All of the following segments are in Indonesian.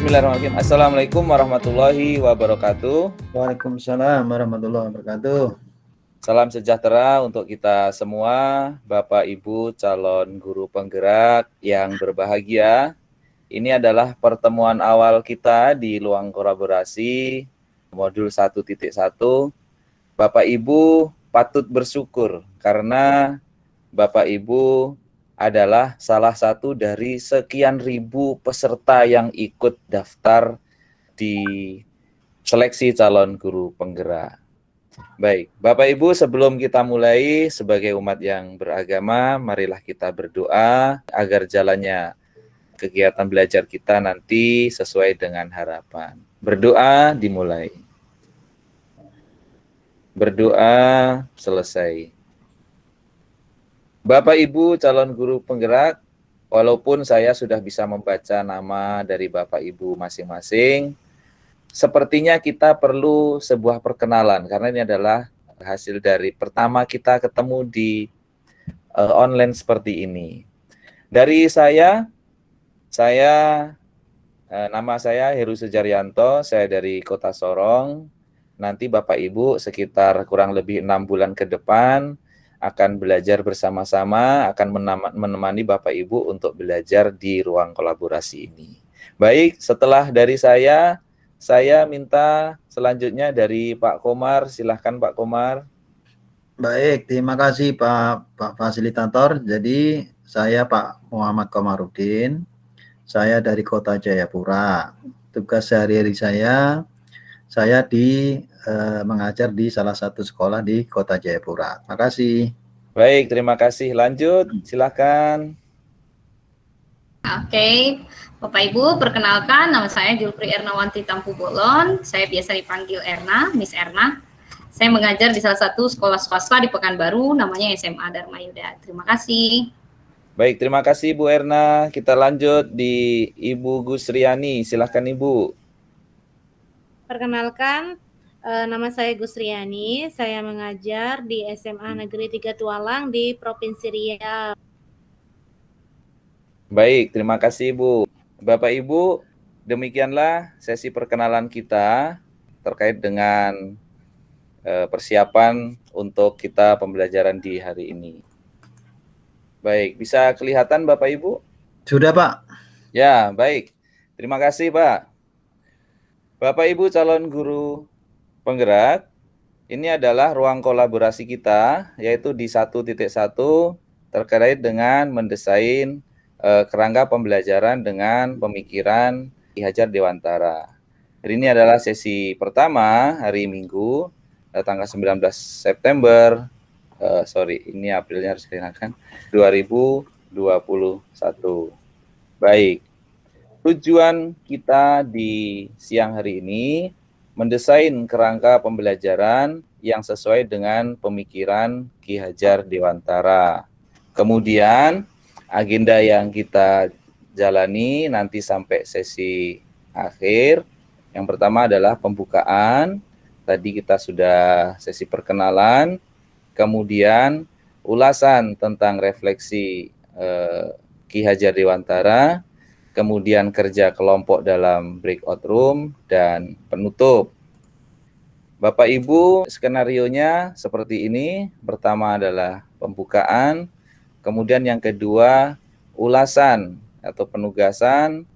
Bismillahirrahmanirrahim. Assalamualaikum warahmatullahi wabarakatuh. Waalaikumsalam warahmatullahi wabarakatuh. Salam sejahtera untuk kita semua, Bapak Ibu calon guru penggerak yang berbahagia. Ini adalah pertemuan awal kita di Ruang Kolaborasi modul 1.1. Bapak Ibu patut bersyukur karena Bapak Ibu adalah salah satu dari sekian ribu peserta yang ikut daftar di seleksi calon guru penggerak. Baik, Bapak Ibu, sebelum kita mulai sebagai umat yang beragama, marilah kita berdoa agar jalannya kegiatan belajar kita nanti sesuai dengan harapan. Berdoa dimulai. Berdoa selesai. Bapak Ibu calon guru penggerak, walaupun saya sudah bisa membaca nama dari Bapak Ibu masing-masing, sepertinya kita perlu sebuah perkenalan, karena ini adalah hasil dari pertama kita ketemu di online seperti ini. Dari saya nama saya Heru Sujaryanto, saya dari Kota Sorong. Nanti Bapak Ibu sekitar kurang lebih 6 bulan ke depan akan belajar bersama-sama, akan menemani Bapak Ibu untuk belajar di ruang kolaborasi ini. Baik, setelah dari saya minta selanjutnya dari Pak Komar. Silahkan Pak Komar. Baik, terima kasih Pak Fasilitator. Jadi saya Pak Muhammad Komarudin. Saya dari Kota Jayapura. Tugas sehari-hari saya mengajar di salah satu sekolah di Kota Jayapura. Terima kasih. Baik, terima kasih. Lanjut, silakan. Oke, Bapak Ibu, perkenalkan nama saya Julpri Ernawanti Tampu Bolon. Saya biasa dipanggil Erna, Miss Erna. Saya mengajar di salah satu sekolah swasta di Pekanbaru, namanya SMA Dharma Yuda. Terima kasih. Baik, terima kasih Bu Erna. Kita lanjut di Ibu Gusriani. Silakan Ibu. Perkenalkan, nama saya Gusriani. Saya mengajar di SMA Negeri 3 Tualang di Provinsi Riau. Baik, terima kasih Ibu. Bapak Ibu, demikianlah sesi perkenalan kita terkait dengan persiapan untuk kita pembelajaran di hari ini. Baik, bisa kelihatan Bapak Ibu? Sudah Pak. Ya, baik. Terima kasih Pak. Bapak Ibu calon guru penggerak, ini adalah ruang kolaborasi kita, yaitu di 1.1 terkait dengan mendesain kerangka pembelajaran dengan pemikiran Ki Hajar Dewantara. Hari ini adalah sesi pertama, hari Minggu, tanggal 19 September, ini Aprilnya harus dikenakan, 2021. Baik. Tujuan kita di siang hari ini mendesain kerangka pembelajaran yang sesuai dengan pemikiran Ki Hajar Dewantara. Kemudian agenda yang kita jalani nanti sampai sesi akhir. Yang pertama adalah pembukaan. Tadi kita sudah sesi perkenalan. Kemudian ulasan tentang refleksi Ki Hajar Dewantara. Kemudian kerja kelompok dalam breakout room, dan penutup. Bapak Ibu, skenarionya seperti ini. Pertama adalah pembukaan, kemudian yang kedua ulasan atau penugasan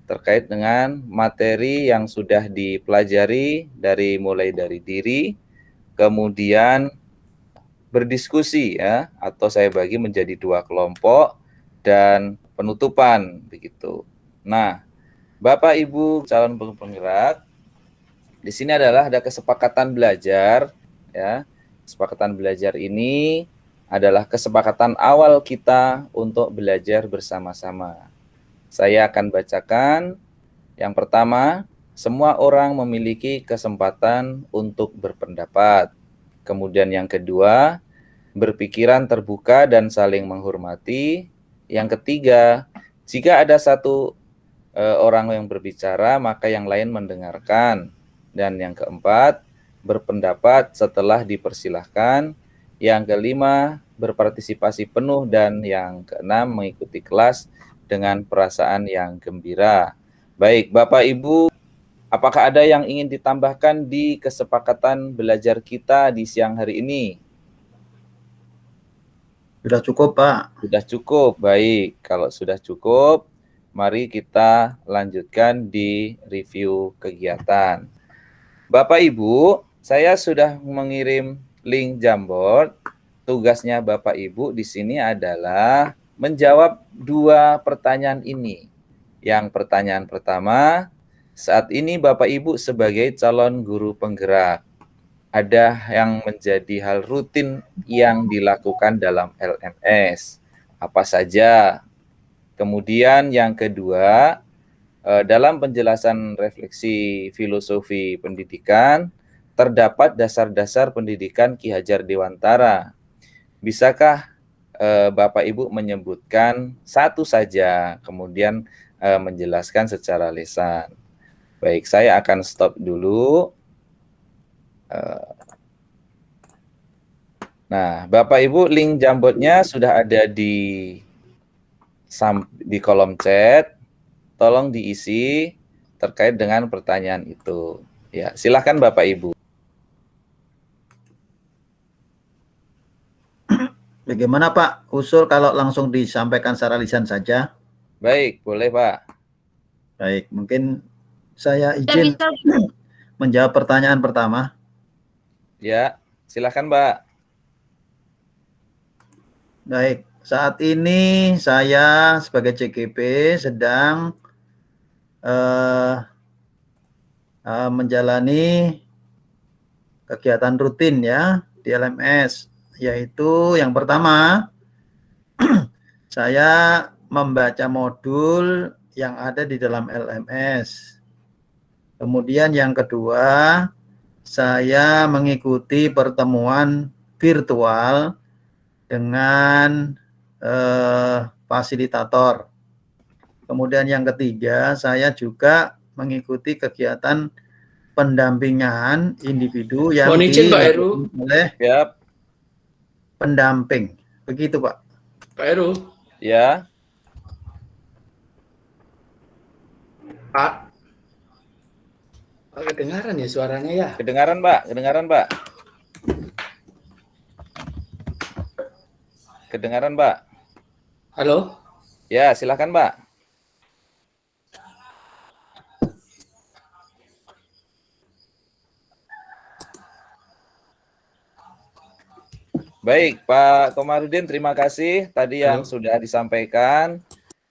terkait dengan materi yang sudah dipelajari mulai dari diri, kemudian berdiskusi ya, atau saya bagi menjadi 2 kelompok, dan penutupan begitu. Nah, Bapak Ibu calon penggerak, di sini adalah ada kesepakatan belajar ya. Kesepakatan belajar ini adalah kesepakatan awal kita untuk belajar bersama-sama. Saya akan bacakan. Yang pertama, semua orang memiliki kesempatan untuk berpendapat. Kemudian yang kedua, berpikiran terbuka dan saling menghormati. Yang ketiga, jika ada satu orang yang berbicara, maka yang lain mendengarkan. Dan yang keempat, berpendapat setelah dipersilahkan. Yang kelima, berpartisipasi penuh. Dan yang keenam, mengikuti kelas dengan perasaan yang gembira. Baik, Bapak Ibu, apakah ada yang ingin ditambahkan di kesepakatan belajar kita di siang hari ini? Sudah cukup, Pak. Sudah cukup, baik. Kalau sudah cukup, mari kita lanjutkan di review kegiatan. Bapak Ibu, saya sudah mengirim link Jamboard. Tugasnya Bapak Ibu di sini adalah menjawab 2 pertanyaan ini. Yang pertanyaan pertama, saat ini Bapak Ibu sebagai calon guru penggerak, ada yang menjadi hal rutin yang dilakukan dalam LMS. Apa saja? Kemudian yang kedua, dalam penjelasan refleksi filosofi pendidikan, terdapat dasar-dasar pendidikan Ki Hajar Dewantara. Bisakah Bapak Ibu menyebutkan satu saja, kemudian menjelaskan secara lisan? Baik, saya akan stop dulu. Nah, Bapak Ibu, link Jamboardnya sudah ada di kolom chat. Tolong diisi terkait dengan pertanyaan itu. Ya, silakan Bapak Ibu. Bagaimana Pak, usul kalau langsung disampaikan secara lisan saja? Baik, boleh Pak. Baik, mungkin saya izin menjawab pertanyaan pertama. Ya, silakan Pak. Baik, saat ini saya sebagai CGP sedang menjalani kegiatan rutin ya di LMS, yaitu yang pertama saya membaca modul yang ada di dalam LMS. Kemudian yang kedua, saya mengikuti pertemuan virtual dengan fasilitator. Kemudian yang ketiga, saya juga mengikuti kegiatan pendampingan individu yang dilakukan oleh pendamping. Begitu Pak. Pak Heru. Ya. Pak. Kedengaran ya suaranya ya? Kedengaran Pak, kedengaran Pak. Kedengaran Pak. Halo? Ya, silakan Pak. Baik, Pak Komarudin, terima kasih tadi yang sudah disampaikan,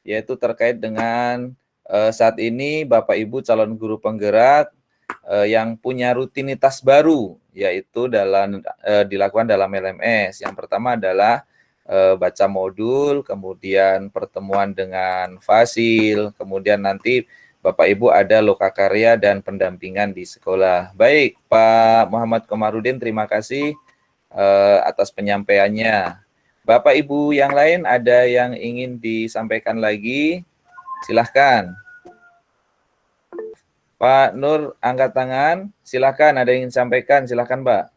yaitu terkait dengan saat ini Bapak Ibu calon guru penggerak yang punya rutinitas baru, yaitu dilakukan dalam LMS. Yang pertama adalah baca modul, kemudian pertemuan dengan fasil, kemudian nanti Bapak Ibu ada lokakarya dan pendampingan di sekolah. Baik, Pak Muhammad Komarudin, terima kasih atas penyampaiannya. Bapak Ibu yang lain ada yang ingin disampaikan lagi? Silahkan. Pak Nur angkat tangan, silahkan ada yang ingin disampaikan, silahkan Pak.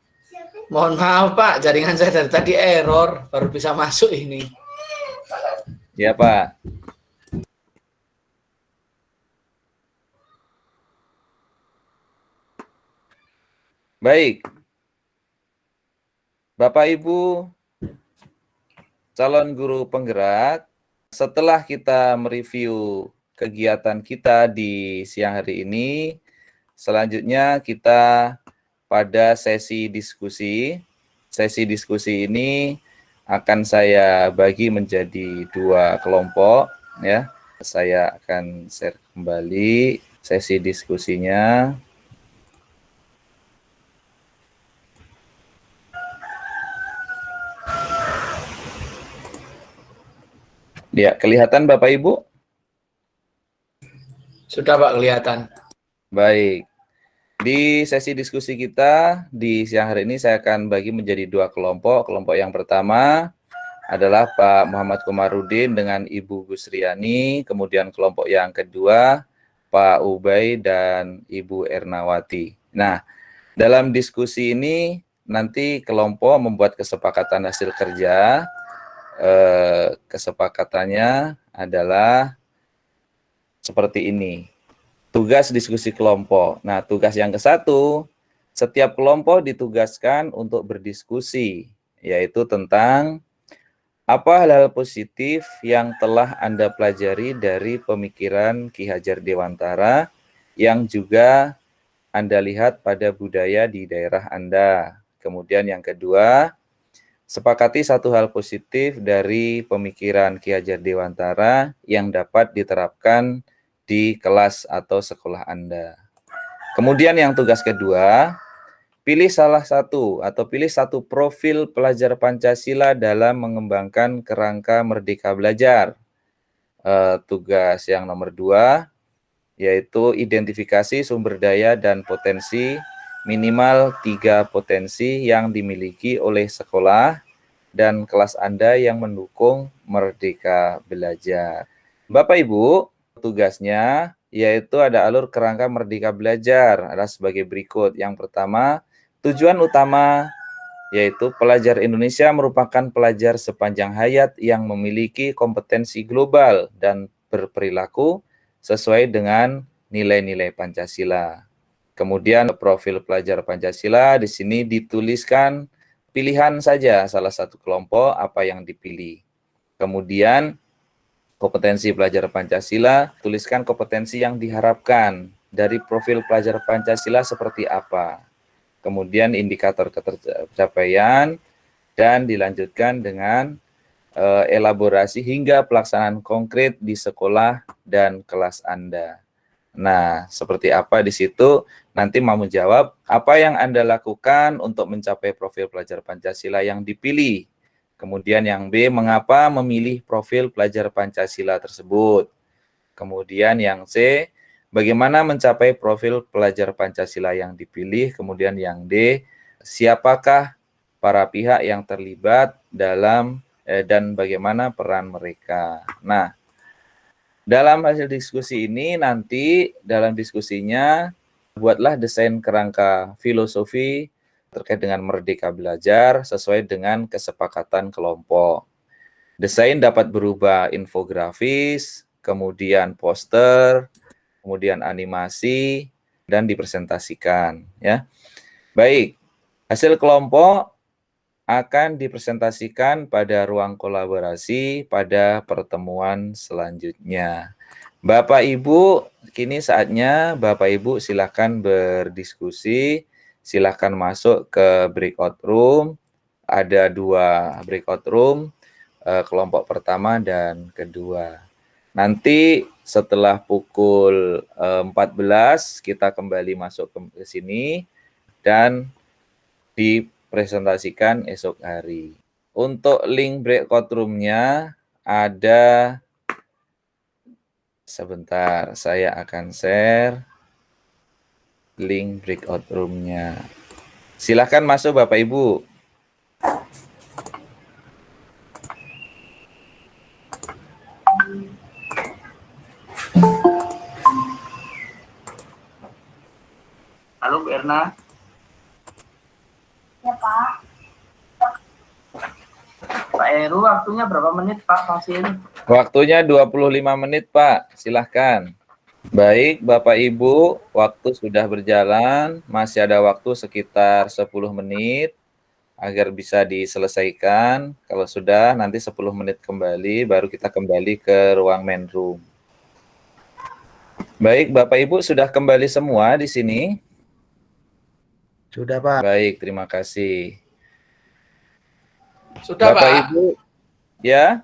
Mohon maaf Pak, jaringan saya dari tadi error, baru bisa masuk ini. Ya Pak. Baik. Bapak Ibu calon guru penggerak, setelah kita mereview kegiatan kita di siang hari ini, selanjutnya kita pada sesi diskusi. Sesi diskusi ini akan saya bagi menjadi 2 kelompok ya. Saya akan share kembali sesi diskusinya. Ya, kelihatan Bapak Ibu? Sudah Pak, kelihatan. Baik. Di sesi diskusi kita di siang hari ini saya akan bagi menjadi 2 kelompok. Kelompok yang pertama adalah Pak Muhammad Komarudin dengan Ibu Gusriani. Kemudian kelompok yang kedua Pak Ubay dan Ibu Ernawati. Nah, dalam diskusi ini nanti kelompok membuat kesepakatan hasil kerja. Kesepakatannya adalah seperti ini. tugas diskusi kelompok. Nah, tugas yang ke-1, setiap kelompok ditugaskan untuk berdiskusi, yaitu tentang apa hal-hal positif yang telah Anda pelajari dari pemikiran Ki Hajar Dewantara yang juga Anda lihat pada budaya di daerah Anda. Kemudian yang kedua, sepakati satu hal positif dari pemikiran Ki Hajar Dewantara yang dapat diterapkan di kelas atau sekolah Anda. Kemudian yang tugas kedua, pilih salah satu atau pilih satu profil pelajar Pancasila dalam mengembangkan kerangka Merdeka Belajar. Tugas yang nomor 2, yaitu identifikasi sumber daya dan potensi, minimal 3 potensi yang dimiliki oleh sekolah dan kelas Anda yang mendukung Merdeka Belajar. Bapak Ibu, tugasnya yaitu ada alur kerangka Merdeka Belajar adalah sebagai berikut. Yang pertama, tujuan utama yaitu pelajar Indonesia merupakan pelajar sepanjang hayat yang memiliki kompetensi global dan berperilaku sesuai dengan nilai-nilai Pancasila. Kemudian profil pelajar Pancasila di sini dituliskan pilihan saja salah satu kelompok apa yang dipilih. Kemudian kompetensi pelajar Pancasila, tuliskan kompetensi yang diharapkan dari profil pelajar Pancasila seperti apa. Kemudian indikator ketercapaian dan dilanjutkan dengan elaborasi hingga pelaksanaan konkret di sekolah dan kelas Anda. Nah, seperti apa di situ nanti mau menjawab apa yang Anda lakukan untuk mencapai profil pelajar Pancasila yang dipilih. Kemudian yang B, mengapa memilih profil pelajar Pancasila tersebut. Kemudian yang C, bagaimana mencapai profil pelajar Pancasila yang dipilih. Kemudian yang D, siapakah para pihak yang terlibat dalam dan bagaimana peran mereka. Nah, dalam hasil diskusi ini nanti dalam diskusinya buatlah desain kerangka filosofi terkait dengan Merdeka Belajar sesuai dengan kesepakatan kelompok. Desain dapat berubah infografis, kemudian poster, kemudian animasi, dan dipresentasikan. Ya, baik. Hasil kelompok akan dipresentasikan pada ruang kolaborasi pada pertemuan selanjutnya. Bapak Ibu, kini saatnya Bapak Ibu silakan berdiskusi, silakan masuk ke breakout room. Ada 2 breakout room, kelompok pertama dan kedua. Nanti setelah pukul 14 kita kembali masuk ke sini dan dipresentasikan esok hari. Untuk link breakout room-nya ada, sebentar, saya akan share link breakout room-nya. Silakan masuk Bapak Ibu. Halo Bu Erna. Ya Pak. Pak Heru, waktunya berapa menit Pak masih ini? Waktunya 25 menit Pak, silahkan. Baik Bapak Ibu, waktu sudah berjalan, masih ada waktu sekitar 10 menit agar bisa diselesaikan. Kalau sudah, nanti 10 menit kembali, baru kita kembali ke ruang main room. Baik Bapak Ibu, sudah kembali semua di sini? Sudah Pak. Baik, terima kasih. Sudah Bapak Pak. Ibu, ya?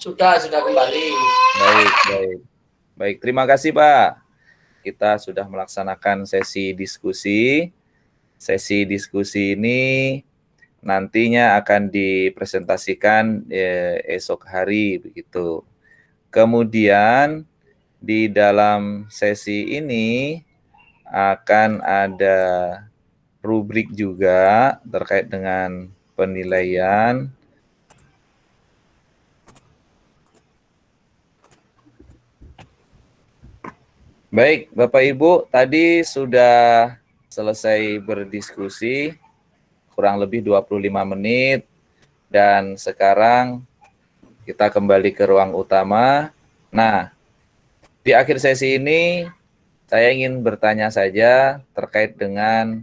Sudah kembali. Baik, terima kasih Pak. Kita sudah melaksanakan sesi diskusi. Sesi diskusi ini nantinya akan dipresentasikan esok hari begitu. Kemudian di dalam sesi ini akan ada rubrik juga terkait dengan penilaian. Baik, Bapak Ibu, tadi sudah selesai berdiskusi kurang lebih 25 menit dan sekarang kita kembali ke ruang utama. Nah, di akhir sesi ini Saya ingin bertanya saja terkait dengan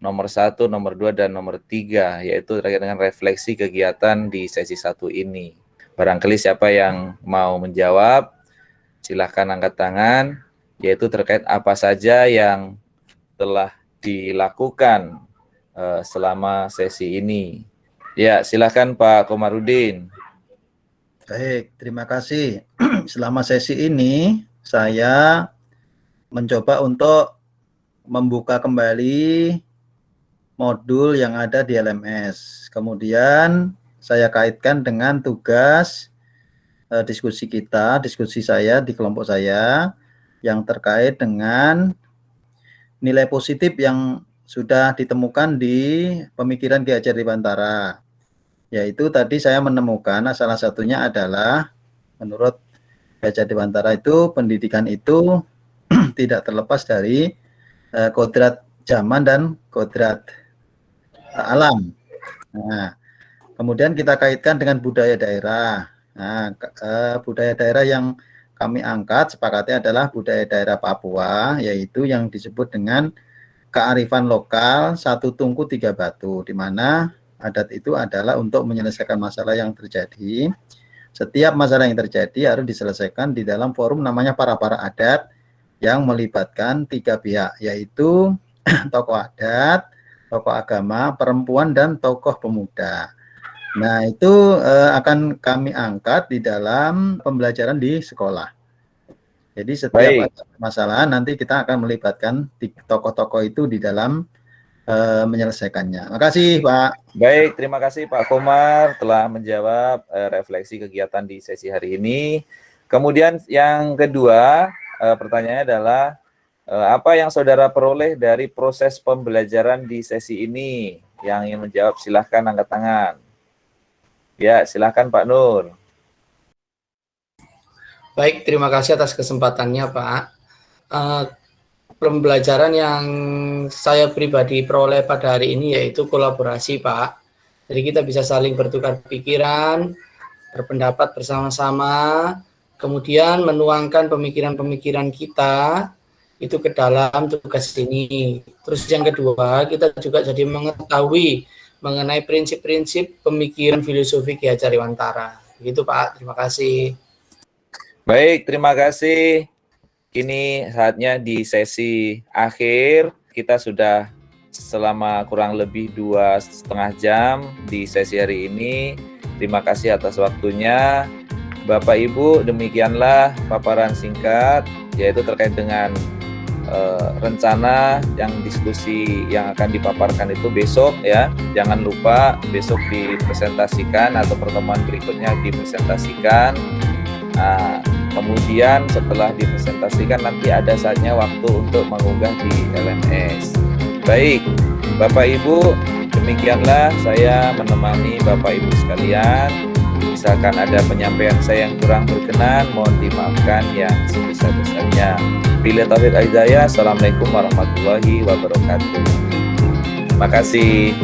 nomor 1, nomor 2, dan nomor 3, yaitu terkait dengan refleksi kegiatan di sesi 1 ini. Barangkali siapa yang mau menjawab, silahkan angkat tangan, yaitu terkait apa saja yang telah dilakukan selama sesi ini. Ya, silahkan Pak Komarudin. Baik, terima kasih. Selama sesi ini, saya mencoba untuk membuka kembali modul yang ada di LMS. Kemudian saya kaitkan dengan tugas diskusi saya di kelompok saya yang terkait dengan nilai positif yang sudah ditemukan di pemikiran Ki Hajar Dewantara. Yaitu tadi saya menemukan salah satunya adalah menurut Ki Hajar Dewantara itu pendidikan itu tidak terlepas dari kodrat zaman dan kodrat alam. Nah, kemudian kita kaitkan dengan budaya daerah. Nah, budaya daerah yang kami angkat sepakatnya adalah budaya daerah Papua, yaitu yang disebut dengan kearifan lokal satu tungku tiga batu, di mana adat itu adalah untuk menyelesaikan masalah yang terjadi. Setiap masalah yang terjadi harus diselesaikan di dalam forum namanya para adat, yang melibatkan 3 pihak, yaitu tokoh adat, tokoh agama, perempuan, dan tokoh pemuda. Nah, itu akan kami angkat di dalam pembelajaran di sekolah. Jadi setiap masalah nanti kita akan melibatkan tokoh-tokoh itu di dalam menyelesaikannya. Terima kasih, Pak. Baik, terima kasih Pak Komar telah menjawab refleksi kegiatan di sesi hari ini. Kemudian yang kedua, pertanyaannya adalah apa yang saudara peroleh dari proses pembelajaran di sesi ini? Yang ingin menjawab silahkan angkat tangan. Ya, silahkan Pak Nur. Baik, terima kasih atas kesempatannya Pak. Pembelajaran yang saya pribadi peroleh pada hari ini yaitu kolaborasi Pak. Jadi kita bisa saling bertukar pikiran, berpendapat bersama-sama, kemudian menuangkan pemikiran-pemikiran kita itu ke dalam tugas ini. Terus yang kedua, kita juga jadi mengetahui mengenai prinsip-prinsip pemikiran filosofi Ki Hajar Dewantara. Begitu Pak, terima kasih. Baik, terima kasih. Kini saatnya di sesi akhir. Kita sudah selama kurang lebih 2,5 jam di sesi hari ini. Terima kasih atas waktunya. Bapak Ibu, demikianlah paparan singkat, yaitu terkait dengan rencana yang diskusi yang akan dipaparkan itu besok ya. Jangan lupa besok dipresentasikan atau pertemuan berikutnya dipresentasikan. Nah, kemudian setelah dipresentasikan nanti ada saatnya waktu untuk mengunggah di LMS. Baik, Bapak Ibu, demikianlah saya menemani Bapak Ibu sekalian. Misalkan ada penyampaian saya yang kurang berkenan, mohon dimaafkan yang sebesar-besarnya. Bila taufiq hidayah, assalamualaikum warahmatullahi wabarakatuh. Terima kasih.